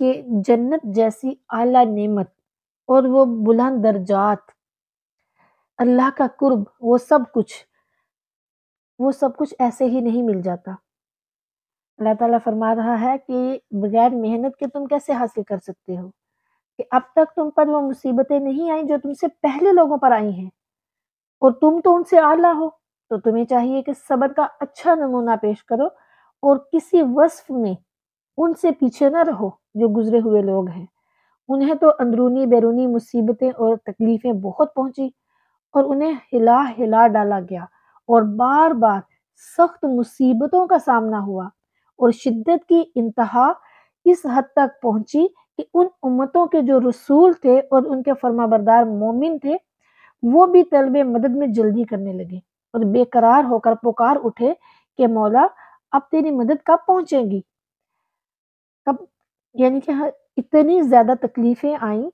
کہ جنت جیسی اعلیٰ نعمت اور وہ بلند درجات، اللہ کا قرب، وہ سب کچھ ایسے ہی نہیں مل جاتا۔ اللہ تعالیٰ فرما رہا ہے کہ بغیر محنت کے تم کیسے حاصل کر سکتے ہو، کہ اب تک تم پر وہ مصیبتیں نہیں آئیں جو تم سے پہلے لوگوں پر آئی ہیں، اور تم تو ان سے اعلیٰ ہو، تو تمہیں چاہیے کہ صبر کا اچھا نمونہ پیش کرو اور کسی وصف میں ان سے پیچھے نہ رہو جو گزرے ہوئے لوگ ہیں۔ انہیں تو اندرونی بیرونی مصیبتیں اور تکلیفیں بہت پہنچی اور انہیں ہلا ہلا ڈالا گیا اور بار بار سخت مصیبتوں کا سامنا ہوا، اور شدت کی انتہا اس حد تک پہنچی کہ ان امتوں کے جو رسول تھے اور ان کے فرما بردار مومن تھے وہ بھی طلب مدد میں جلدی کرنے لگے اور بے قرار ہو کر پکار اٹھے کہ مولا اب تیری مدد کب پہنچے گی، کب؟ یعنی کہ اتنی زیادہ تکلیفیں آئیں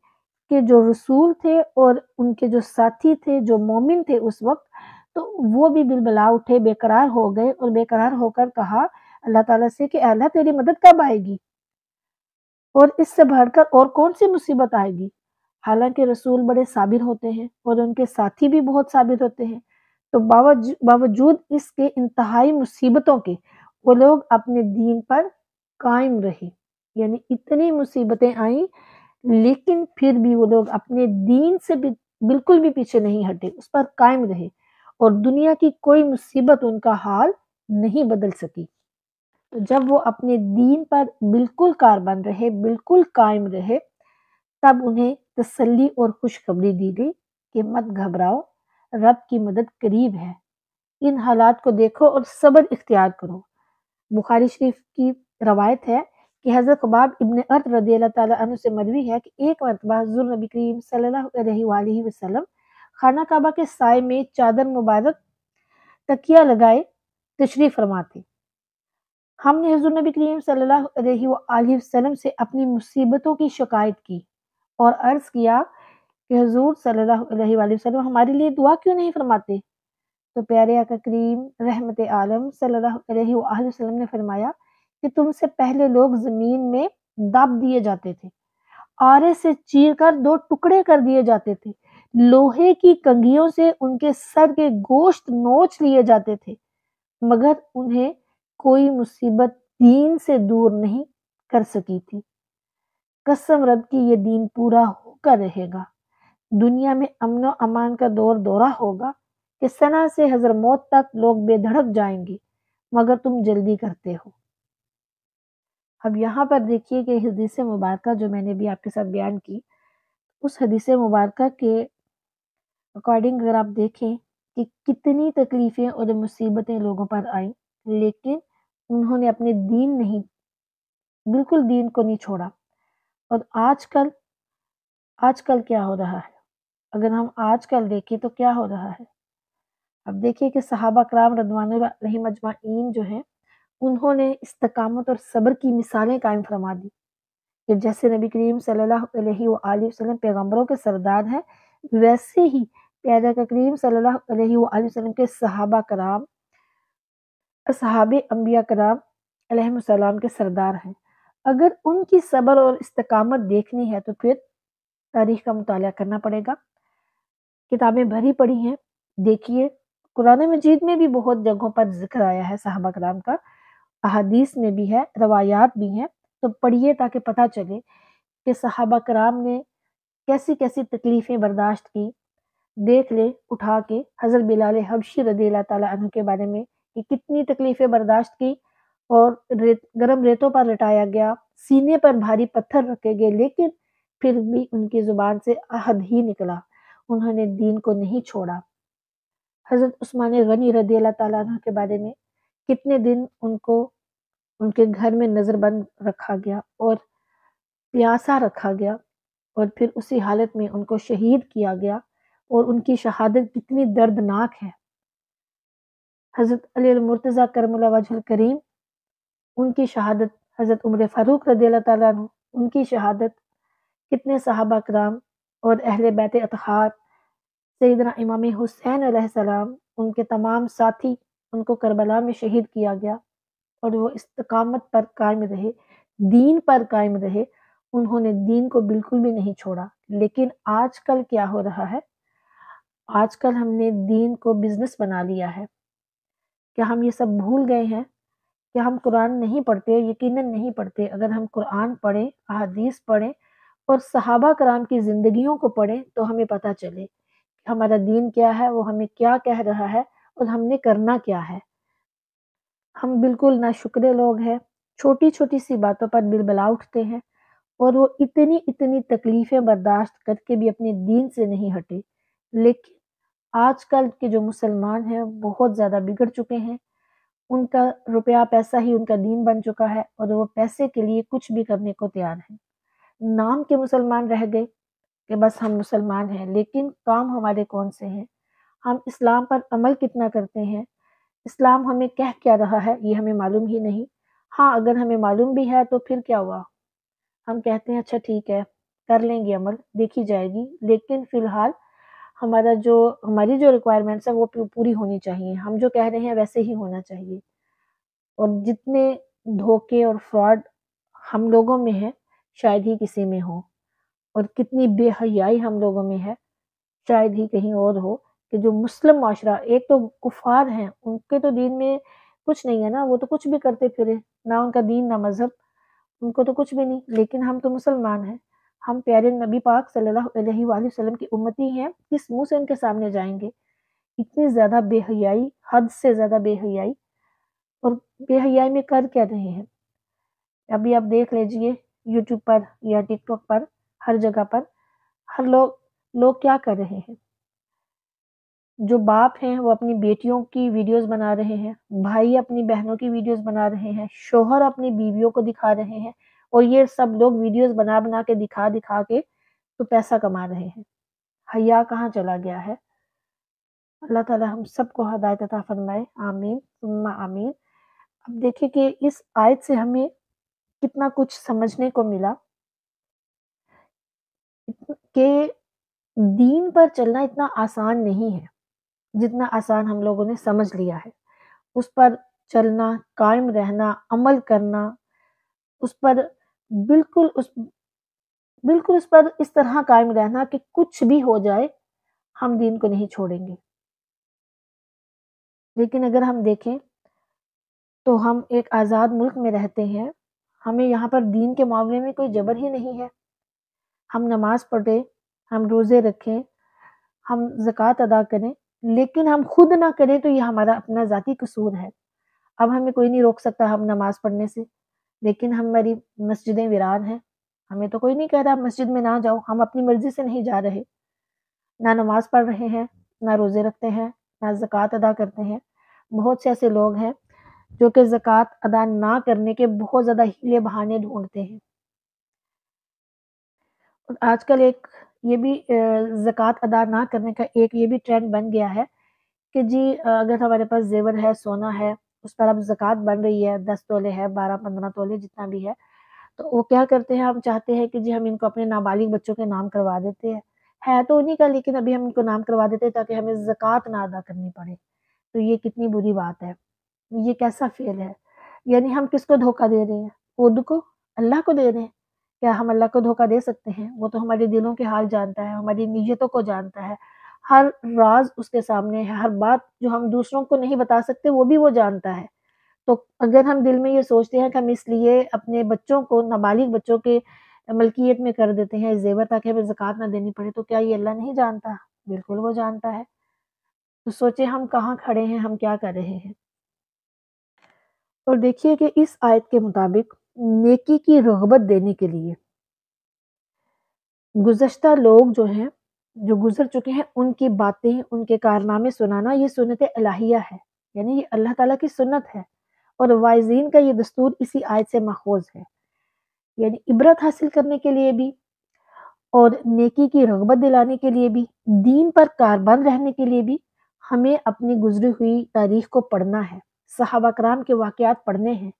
کہ جو رسول تھے اور ان کے جو ساتھی تھے جو مومن تھے اس وقت، تو وہ بھی بلبلا اٹھے، بے قرار ہو گئے اور بے قرار ہو کر کہا اللہ تعالیٰ سے کہ اے اللہ تیری مدد کب آئے گی اور اس سے بڑھ کر اور کون سی مصیبت آئے گی۔ حالانکہ رسول بڑے صابر ہوتے ہیں اور ان کے ساتھی بھی بہت صابر ہوتے ہیں، تو باوجود اس کے انتہائی مصیبتوں کے وہ لوگ اپنے دین پر قائم رہے، یعنی اتنی مصیبتیں آئیں لیکن پھر بھی وہ لوگ اپنے دین سے بھی بالکل بھی پیچھے نہیں ہٹے، اس پر قائم رہے اور دنیا کی کوئی مصیبت ان کا حال نہیں بدل سکی۔ تو جب وہ اپنے دین پر بالکل کاربند رہے، بالکل قائم رہے، تب انہیں تسلی اور خوشخبری دی گئی کہ مت گھبراؤ، رب کی مدد قریب ہے، ان حالات کو دیکھو اور صبر اختیار کرو۔ بخاری شریف کی روایت ہے کہ حضرت خباب ابن ارت رضی اللہ تعالیٰ عنہ سے مروی ہے کہ ایک مرتبہ حضور نبی کریم صلی اللہ علیہ وآلہ وسلم خانہ کعبہ کے سائے میں چادر مبارک تکیہ لگائے تشریف فرما تھے۔ ہم نے حضور نبی کریم صلی اللہ علیہ وآلہ وسلم سے اپنی مصیبتوں کی شکایت کی اور عرض کیا کہ حضور صلی اللہ علیہ وآلہ وسلم ہمارے لیے دعا کیوں نہیں فرماتے؟ تو پیارے آقا کریم رحمت عالم صلی اللہ علیہ وآلہ وسلم نے فرمایا کہ تم سے پہلے لوگ زمین میں دب دیے جاتے تھے، آرے سے چیر کر دو ٹکڑے کر دیے جاتے تھے، لوہے کی کنگھیوں سے ان کے سر کے گوشت نوچ لیے جاتے تھے، مگر انہیں کوئی مصیبت دین سے دور نہیں کر سکی تھی۔ قسم رب کی یہ دین پورا ہو کر رہے گا، دنیا میں امن و امان کا دورہ ہوگا کہ ثنا سے حضر موت تک لوگ بے دھڑک جائیں گے، مگر تم جلدی کرتے ہو۔ اب یہاں پر دیکھیے کہ حدیث مبارکہ جو میں نے بھی آپ کے ساتھ بیان کی، اس حدیث مبارکہ کے اکارڈنگ اگر آپ دیکھیں کہ کتنی تکلیفیں اور مصیبتیں لوگوں پر آئیں لیکن انہوں نے اپنے بالکل دین کو نہیں چھوڑا۔ اور آج کل کیا ہو رہا ہے؟ اگر ہم آج کل دیکھیں تو کیا ہو رہا ہے؟ اب دیکھیے کہ صحابہ کرام رضوان اللہ علیہم اجمعین جو ہیں انہوں نے استقامت اور صبر کی مثالیں قائم فرما دی کہ جیسے نبی کریم صلی اللہ علیہ وآلہ وسلم پیغمبروں کے سردار ہیں، ویسے ہی پیارے کریم صلی اللہ علیہ وآلہ وسلم کے صحابہ کرام اصحاب انبیاء کرام علیہم السلام کے سردار ہیں۔ اگر ان کی صبر اور استقامت دیکھنی ہے تو پھر تاریخ کا مطالعہ کرنا پڑے گا، کتابیں بھری پڑی ہیں، دیکھیے قرآن مجید میں بھی بہت جگہوں پر ذکر آیا ہے صحابہ کرام کا، احادیث میں بھی ہے، روایات بھی ہیں، تو پڑھیے تاکہ پتہ چلے کہ صحابہ کرام نے کیسی کیسی تکلیفیں برداشت کی۔ دیکھ لے اٹھا کے حضرت بلال حبشی رضی اللہ تعالیٰ عنہ کے بارے میں کہ کتنی تکلیفیں برداشت کی اور گرم ریتوں پر لٹایا گیا، سینے پر بھاری پتھر رکھے گئے، لیکن پھر بھی ان کی زبان سے عہد ہی نکلا، انہوں نے دین کو نہیں چھوڑا۔ حضرت عثمان غنی رضی اللہ تعالیٰ عنہ کے بارے میں کتنے دن ان کو ان کے گھر میں نظر بند رکھا گیا اور پیاسا رکھا گیا اور پھر اسی حالت میں ان کو شہید کیا گیا، اور ان کی شہادت کتنی دردناک ہے۔ حضرت علی المرتضیٰ کرم اللہ وجہ الکریم ان کی شہادت، حضرت عمر فاروق رضی اللہ تعالیٰ عنہ ان کی شہادت، کتنے صحابہ کرام اور اہل بیت اطہار، سیدنا امام حسین علیہ السلام، ان کے تمام ساتھی، ان کو کربلا میں شہید کیا گیا اور وہ استقامت پر قائم رہے، دین پر قائم رہے انہوں نے دین کو بالکل بھی نہیں چھوڑا. لیکن آج کل کیا ہو رہا ہے؟ آج کل ہم نے دین کو بزنس بنا لیا ہے. کیا ہم یہ سب بھول گئے ہیں کہ ہم قرآن نہیں پڑھتے؟ یقیناً نہیں پڑھتے. اگر ہم قرآن پڑھیں، احادیث پڑھیں اور صحابہ کرام کی زندگیوں کو پڑھیں تو ہمیں پتہ چلے کہ ہمارا دین کیا ہے، وہ ہمیں کیا کہہ رہا ہے اور ہم نے کرنا کیا ہے. ہم بالکل ناشکرے لوگ ہیں، چھوٹی چھوٹی سی باتوں پر بلبلا اٹھتے ہیں اور وہ اتنی تکلیفیں برداشت کر کے بھی اپنے دین سے نہیں ہٹے. لیکن آج کل کے جو مسلمان ہیں بہت زیادہ بگڑ چکے ہیں. ان کا روپیہ پیسہ ہی ان کا دین بن چکا ہے اور وہ پیسے کے لیے کچھ بھی کرنے کو تیار ہیں. نام کے مسلمان رہ گئے کہ بس ہم مسلمان ہیں، لیکن کام ہمارے کون سے ہیں؟ ہم اسلام پر عمل کتنا کرتے ہیں؟ اسلام ہمیں کہہ کیا رہا ہے یہ ہمیں معلوم ہی نہیں. ہاں، اگر ہمیں معلوم بھی ہے تو پھر کیا ہوا؟ ہم کہتے ہیں اچھا ٹھیک ہے، کر لیں گے عمل، دیکھی جائے گی. لیکن فی الحال ہماری جو ریکوائرمنٹس ہیں وہ پوری ہونی چاہیے. ہم جو کہہ رہے ہیں ویسے ہی ہونا چاہیے. اور جتنے دھوکے اور فراڈ ہم لوگوں میں ہیں شاید ہی کسی میں ہو، اور کتنی بے حیائی ہم لوگوں میں ہے شاید ہی کہیں اور ہو. کہ جو مسلم معاشرہ، ایک تو کفار ہیں، ان کے تو دین میں کچھ نہیں ہے نا، وہ تو کچھ بھی کرتے پھرے، نہ ان کا دین نہ مذہب، ان کو تو کچھ بھی نہیں. لیکن ہم تو مسلمان ہیں، ہم پیارے نبی پاک صلی اللہ علیہ وآلہ وسلم کی امتی ہیں، کس منہ سے ان کے سامنے جائیں گے؟ اتنی زیادہ بے حیائی، حد سے زیادہ بے حیائی. اور بے حیائی میں کر کیا رہے ہیں؟ ابھی آپ دیکھ لیجئے یوٹیوب پر یا ٹک ٹاک پر، ہر جگہ پر ہر لوگ کیا کر رہے ہیں؟ جو باپ ہیں وہ اپنی بیٹیوں کی ویڈیوز بنا رہے ہیں، بھائی اپنی بہنوں کی ویڈیوز بنا رہے ہیں، شوہر اپنی بیویوں کو دکھا رہے ہیں، اور یہ سب لوگ ویڈیوز بنا بنا کے دکھا کے تو پیسہ کما رہے ہیں. حیا کہاں چلا گیا ہے؟ اللہ تعالی ہم سب کو ہدایت عطا فرمائے، آمین ثم آمین. اب دیکھیں کہ اس آیت سے ہمیں کتنا کچھ سمجھنے کو ملا کہ دین پر چلنا اتنا آسان نہیں ہے جتنا آسان ہم لوگوں نے سمجھ لیا ہے. اس پر چلنا، قائم رہنا، عمل کرنا، اس پر بالکل اس پر اس طرح قائم رہنا کہ کچھ بھی ہو جائے ہم دین کو نہیں چھوڑیں گے. لیکن اگر ہم دیکھیں تو ہم ایک آزاد ملک میں رہتے ہیں، ہمیں یہاں پر دین کے معاملے میں کوئی جبر ہی نہیں ہے. ہم نماز پڑھیں، ہم روزے رکھیں، ہم زکوٰۃ ادا کریں، لیکن ہم خود نہ کریں تو یہ ہمارا اپنا ذاتی قصور ہے. اب ہمیں کوئی نہیں روک سکتا ہم نماز پڑھنے سے، لیکن ہماری مسجدیں ویران ہیں، ہمیں تو کوئی نہیں کہہ رہا مسجد میں نہ جاؤ، ہم اپنی مرضی سے نہیں جا رہے، نہ نماز پڑھ رہے ہیں، نہ روزے رکھتے ہیں، نہ زکوٰۃ ادا کرتے ہیں. بہت سے ایسے لوگ ہیں جو کہ زکوٰۃ ادا نہ کرنے کے بہت زیادہ ہیلے بہانے ڈھونڈتے ہیں. اور آج کل ایک یہ بھی زکوٰۃ ادا نہ کرنے کا ایک یہ بھی ٹرینڈ بن گیا ہے کہ جی اگر ہمارے پاس زیور ہے، سونا ہے، اس پر اب زکوٰۃ بن رہی ہے، 10 تولے ہے، 12-15 تولے جتنا بھی ہے، تو وہ کیا کرتے ہیں، ہم چاہتے ہیں کہ جی ہم ان کو اپنے نابالغ بچوں کے نام کروا دیتے ہیں. ہے تو انہیں کا، لیکن ابھی ہم ان کو نام کروا دیتے ہیں تاکہ ہمیں زکوٰۃ نہ ادا کرنی پڑے. تو یہ کتنی بری بات ہے، یہ کیسا فعل ہے؟ یعنی ہم کس کو دھوکہ دے رہے ہیں؟ خود کو، اللہ کو دے رہے ہیں. کیا ہم اللہ کو دھوکہ دے سکتے ہیں؟ وہ تو ہمارے دلوں کے حال جانتا ہے، ہماری نیتوں کو جانتا ہے، ہر راز اس کے سامنے ہے، ہر بات جو ہم دوسروں کو نہیں بتا سکتے وہ بھی وہ جانتا ہے. تو اگر ہم دل میں یہ سوچتے ہیں کہ ہم اس لیے اپنے بچوں کو، نابالغ بچوں کے ملکیت میں کر دیتے ہیں زیور تاکہ ہمیں زکوٰۃ نہ دینی پڑے، تو کیا یہ اللہ نہیں جانتا؟ بالکل وہ جانتا ہے. تو سوچے ہم کہاں کھڑے ہیں، ہم کیا کر رہے ہیں. اور دیکھیے کہ اس آیت کے مطابق نیکی کی رغبت دینے کے لیے گزشتہ لوگ جو ہیں، جو گزر چکے ہیں، ان کی باتیں، ان کے کارنامے سنانا یہ سنت الہیہ ہے، یعنی یہ اللہ تعالیٰ کی سنت ہے. اور واعظین کا یہ دستور اسی آیت سے ماخوذ ہے. یعنی عبرت حاصل کرنے کے لیے بھی، اور نیکی کی رغبت دلانے کے لیے بھی، دین پر کاربند رہنے کے لیے بھی ہمیں اپنی گزری ہوئی تاریخ کو پڑھنا ہے، صحابہ کرام کے واقعات پڑھنے ہیں،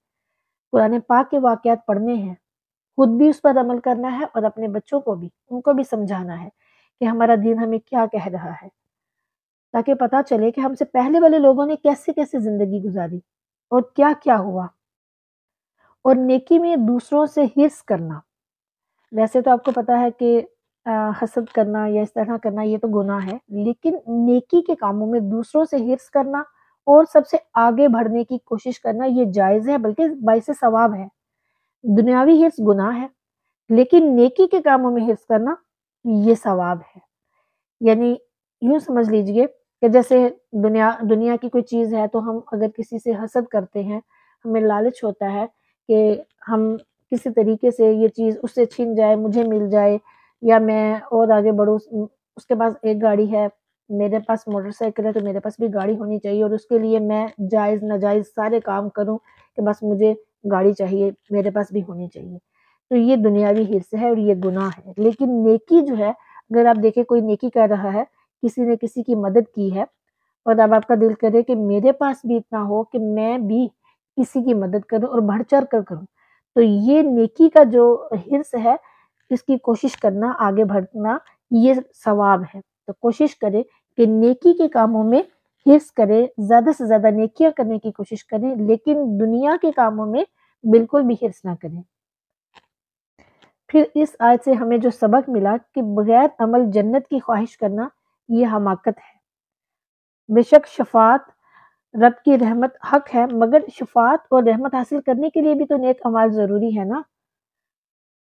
قرآن پاک کے واقعات پڑھنے ہیں، خود بھی اس پر عمل کرنا ہے اور اپنے بچوں کو بھی، ان کو بھی سمجھانا ہے کہ ہمارا دین ہمیں کیا کہہ رہا ہے، تاکہ پتہ چلے کہ ہم سے پہلے والے لوگوں نے کیسے کیسے زندگی گزاری اور کیا کیا ہوا. اور نیکی میں دوسروں سے حرص کرنا، ویسے تو آپ کو پتا ہے کہ حسد کرنا یا اس طرح کرنا یہ تو گناہ ہے، لیکن نیکی کے کاموں میں دوسروں سے حرص کرنا اور سب سے آگے بڑھنے کی کوشش کرنا یہ جائز ہے، بلکہ باعث ثواب ہے۔ دنیاوی حرص گناہ ہے، لیکن نیکی کے کاموں میں حرص کرنا یہ ثواب ہے۔ یعنی یوں سمجھ لیجئے کہ جیسے دنیا کی کوئی چیز ہے تو ہم اگر کسی سے حسد کرتے ہیں، ہمیں لالچ ہوتا ہے کہ ہم کسی طریقے سے یہ چیز اس سے چھن جائے، مجھے مل جائے، یا میں اور آگے بڑھوں، اس کے پاس ایک گاڑی ہے، میرے پاس موٹر سائیکل ہے تو میرے پاس بھی گاڑی ہونی چاہیے، اور اس کے لیے میں جائز ناجائز سارے کام کروں کہ بس مجھے گاڑی چاہیے، میرے پاس بھی ہونی چاہیے۔ تو یہ دنیاوی حرص ہے اور یہ گناہ ہے۔ لیکن نیکی جو ہے، اگر آپ دیکھیں کوئی نیکی کر رہا ہے، کسی نے کسی کی مدد کی ہے، اور اب آپ کا دل کرے کہ میرے پاس بھی اتنا ہو کہ میں بھی کسی کی مدد کروں اور بڑھ چڑھ کر کروں، تو یہ نیکی کا جو حرص ہے، اس کی کوشش کرنا، آگے بڑھنا، یہ ثواب ہے۔ تو کوشش کرے کہ نیکی کے کاموں میں حرص کرے، زیادہ سے زیادہ نیکیاں کرنے کی کوشش کریں، لیکن دنیا کے کاموں میں بالکل بھی حرص نہ کریں۔ پھر اس آیت سے ہمیں جو سبق ملا کہ بغیر عمل جنت کی خواہش کرنا یہ حماقت ہے۔ بے شک شفاعت رب کی رحمت حق ہے، مگر شفاعت اور رحمت حاصل کرنے کے لیے بھی تو نیک اعمال ضروری ہے نا۔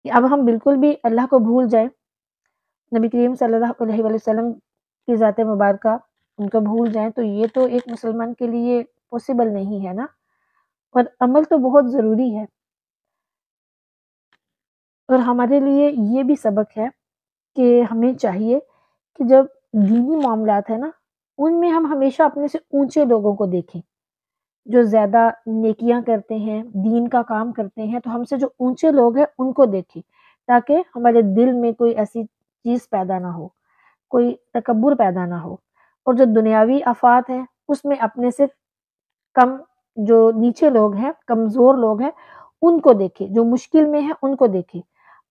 کہ اب ہم بالکل بھی اللہ کو بھول جائیں، نبی کریم صلی اللہ علیہ وآلہ وسلم کی ذات مبارکہ ان کو بھول جائیں، تو یہ تو ایک مسلمان کے لیے پاسبل نہیں ہے نا۔ اور عمل تو بہت ضروری ہے، اور ہمارے لیے یہ بھی سبق ہے کہ ہمیں چاہیے کہ جب دینی معاملات ہیں نا، ان میں ہم ہمیشہ اپنے سے اونچے لوگوں کو دیکھیں، جو زیادہ نیکیاں کرتے ہیں، دین کا کام کرتے ہیں، تو ہم سے جو اونچے لوگ ہیں ان کو دیکھیں، تاکہ ہمارے دل میں کوئی ایسی چیز پیدا نہ ہو، کوئی تکبر پیدا نہ ہو۔ اور جو دنیاوی آفات ہیں اس میں اپنے سے کم، جو نیچے لوگ ہیں، کمزور لوگ ہیں، ان کو دیکھے، جو مشکل میں ہیں ان کو دیکھے،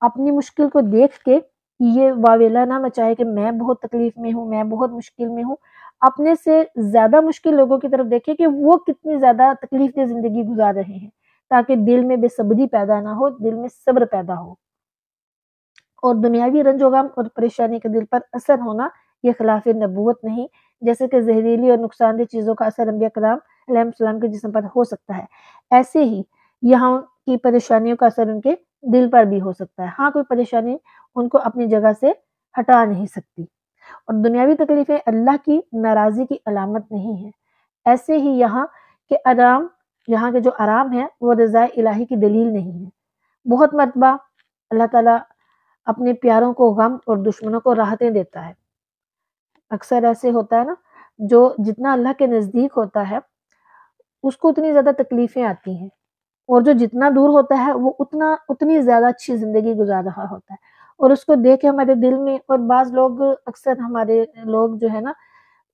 اپنی مشکل کو دیکھ کے یہ واویلا نہ مچائے کہ میں بہت تکلیف میں ہوں، میں بہت مشکل میں ہوں۔ اپنے سے زیادہ مشکل لوگوں کی طرف دیکھے کہ وہ کتنی زیادہ تکلیف دہ زندگی گزار رہے ہیں، تاکہ دل میں بے صبری پیدا نہ ہو، دل میں صبر پیدا ہو۔ اور دنیاوی رنج و غم اور پریشانی کا دل پر اثر ہونا یہ خلاف نبوت نہیں، جیسے کہ زہریلی اور نقصان دہ چیزوں کا اثر انبیاء کرام علیہ السلام کے جسم پر ہو سکتا ہے، ایسے ہی یہاں کی پریشانیوں کا اثر ان کے دل پر بھی ہو سکتا ہے۔ ہاں، کوئی پریشانی ان کو اپنی جگہ سے ہٹا نہیں سکتی، اور دنیاوی تکلیفیں اللہ کی ناراضی کی علامت نہیں ہے۔ ایسے ہی یہاں کے جو آرام ہے وہ رضا الہی کی دلیل نہیں ہے۔ بہت مرتبہ اللہ تعالیٰ اپنے پیاروں کو غم اور دشمنوں کو راحتیں دیتا ہے۔ اکثر ایسے ہوتا ہے نا، جو جتنا اللہ کے نزدیک ہوتا ہے اس کو اتنی زیادہ تکلیفیں آتی ہیں، اور جو جتنا دور ہوتا ہے وہ اتنی زیادہ اچھی زندگی گزار رہا ہوتا ہے، اور اس کو دیکھ کے ہمارے دل میں، اور بعض لوگ، اکثر ہمارے لوگ جو ہے نا،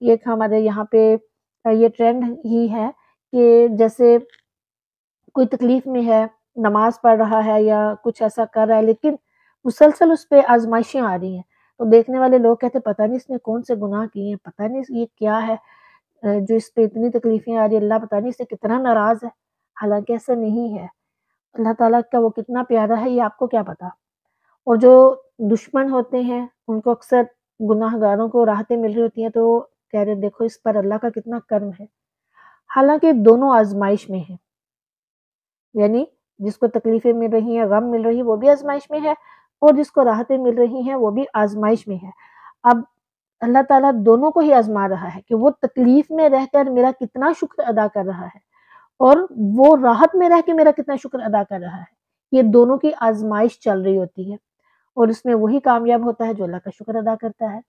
یہ ہمارے یہاں پہ یہ ٹرینڈ ہی ہے کہ جیسے کوئی تکلیف میں ہے، نماز پڑھ رہا ہے یا کچھ ایسا کر رہا ہے، لیکن مسلسل اس پہ آزمائشیں آ رہی ہیں، تو دیکھنے والے لوگ کہتے پتہ نہیں اس نے کون سے گناہ کیے ہیں، پتہ نہیں یہ کیا ہے جو اس پہ اتنی تکلیفیں آ رہی ہیں، اللہ پتہ نہیں اس سے کتنا ناراض ہے۔ حالانکہ ایسا نہیں ہے، اللہ تعالیٰ کا وہ کتنا پیارا ہے یہ آپ کو کیا پتا۔ اور جو دشمن ہوتے ہیں ان کو اکثر گناہ گاروں کو راحتیں مل رہی ہوتی ہیں، تو کہہ رہے دیکھو اس پر اللہ کا کتنا کرم ہے۔ حالانکہ دونوں آزمائش میں ہیں، یعنی جس کو تکلیفیں مل رہی ہیں، غم مل رہی ہے، وہ بھی آزمائش میں ہے، اور جس کو راحتیں مل رہی ہیں وہ بھی آزمائش میں ہے۔ اب اللہ تعالیٰ دونوں کو ہی آزما رہا ہے کہ وہ تکلیف میں رہ کر میرا کتنا شکر ادا کر رہا ہے، اور وہ راحت میں رہ کے میرا کتنا شکر ادا کر رہا ہے۔ یہ دونوں کی آزمائش چل رہی ہوتی ہے، اور اس میں وہی کامیاب ہوتا ہے جو اللہ کا شکر ادا کرتا ہے۔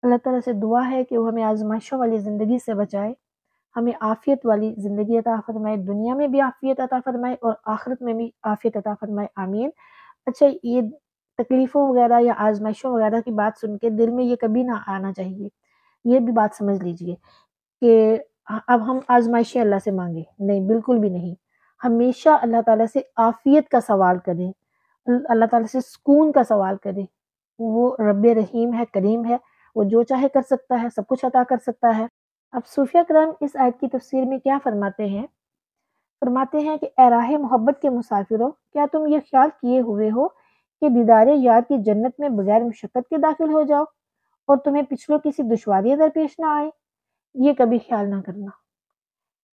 اللہ تعالیٰ سے دعا ہے کہ وہ ہمیں آزمائشوں والی زندگی سے بچائے، ہمیں عافیت والی زندگی عطا فرمائے، دنیا میں بھی عافیت عطا فرمائے اور آخرت میں بھی عافیت عطا فرمائے، آمین۔ اچھا، یہ تکلیفوں وغیرہ یا آزمائشوں وغیرہ کی بات سن کے دل میں یہ کبھی نہ آنا چاہیے، یہ بھی بات سمجھ لیجئے کہ اب ہم آزمائشیں اللہ سے مانگیں، نہیں، بالکل بھی نہیں۔ ہمیشہ اللہ تعالیٰ سے عافیت کا سوال کریں، اللہ تعالیٰ سے سکون کا سوال کریں۔ وہ رب رحیم ہے، کریم ہے، وہ جو چاہے کر سکتا ہے، سب کچھ عطا کر سکتا ہے۔ اب صوفیہ کرام اس آیت کی تفسیر میں کیا فرماتے ہیں؟ فرماتے ہیں کہ اے راہ محبت کے مسافروں، کیا تم یہ خیال کیے ہوئے ہو کہ دیدار یار کی جنت میں بغیر مشقت کے داخل ہو جاؤ اور تمہیں پچھلوں کسی دشواریاں درپیش نہ آئے، یہ کبھی خیال نہ کرنا۔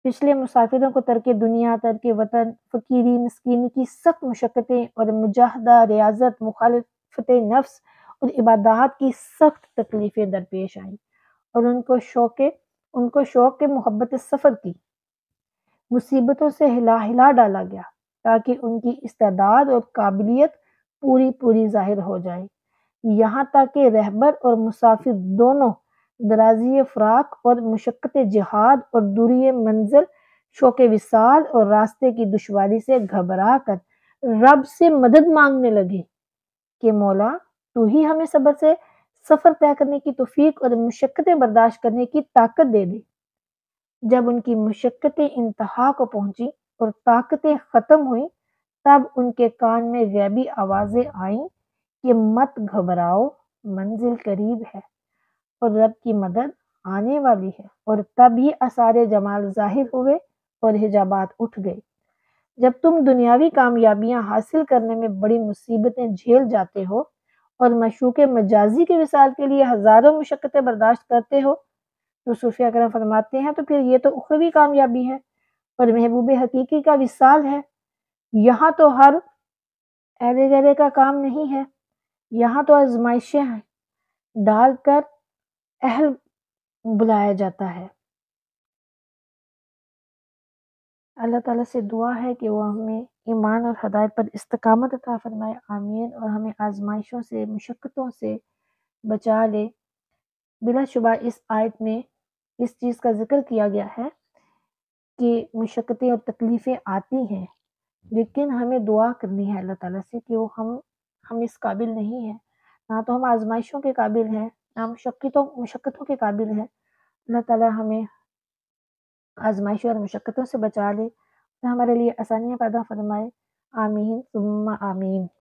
پچھلے مسافروں کو ترک دنیا، ترک وطن، فقیری مسکینی کی سخت مشقتیں اور مجاہدہ، ریاضت، مخالفت نفس اور عبادات کی سخت تکلیفیں درپیش آئیں اور ان کو شوق کے محبت سفر کی مصیبتوں سے ہلا ہلا ڈالا گیا تاکہ ان کی استعداد اور قابلیت پوری ظاہر ہو جائے، یہاں تک کہ رہبر اور مسافر دونوں درازی فراق اور مشقت جہاد اور دوری منزل، شوق وصال اور راستے کی دشواری سے گھبرا کر رب سے مدد مانگنے لگے کہ مولا تو ہی ہمیں صبر سے سفر طے کرنے کی توفیق اور مشقتیں برداشت کرنے کی طاقت دے دے۔ جب ان کی مشقتیں انتہا کو پہنچی اور طاقتیں ختم ہوئیں، تب ان کے کان میں غیبی آوازیں آئیں کہ مت گھبراؤ، منزل قریب ہے اور رب کی مدد آنے والی ہے، اور تب ہی آثار جمال ظاہر ہوئے اور حجابات اٹھ گئے۔ جب تم دنیاوی کامیابیاں حاصل کرنے میں بڑی مصیبتیں جھیل جاتے ہو اور معشوق مجازی کے وصال کے لیے ہزاروں مشقتیں برداشت کرتے ہو، تو صوفیہ کرام فرماتے ہیں تو پھر یہ تو اخروی کامیابی ہے اور محبوب حقیقی کا وصال ہے۔ یہاں تو ہر ایرے گرے کا کام نہیں ہے، یہاں تو آزمائشیں ہیں ڈال کر اہل بلایا جاتا ہے۔ اللہ تعالیٰ سے دعا ہے کہ وہ ہمیں ایمان اور ہدایت پر استقامت عطا فرمائے، آمین، اور ہمیں آزمائشوں سے، مشقتوں سے بچا لے۔ بلا شبہ اس آیت میں اس چیز کا ذکر کیا گیا ہے کہ مشقتیں اور تکلیفیں آتی ہیں، لیکن ہمیں دعا کرنی ہے اللہ تعالیٰ سے کہ وہ ہم اس قابل نہیں ہیں، نہ تو ہم آزمائشوں کے قابل ہیں، نہ مشقتوں کے قابل ہیں۔ اللہ تعالیٰ ہمیں آزمائشوں اور مشقتوں سے بچا لے، ہمارے لیے آسانیاں پیدا فرمائے، آمین ثم آمین۔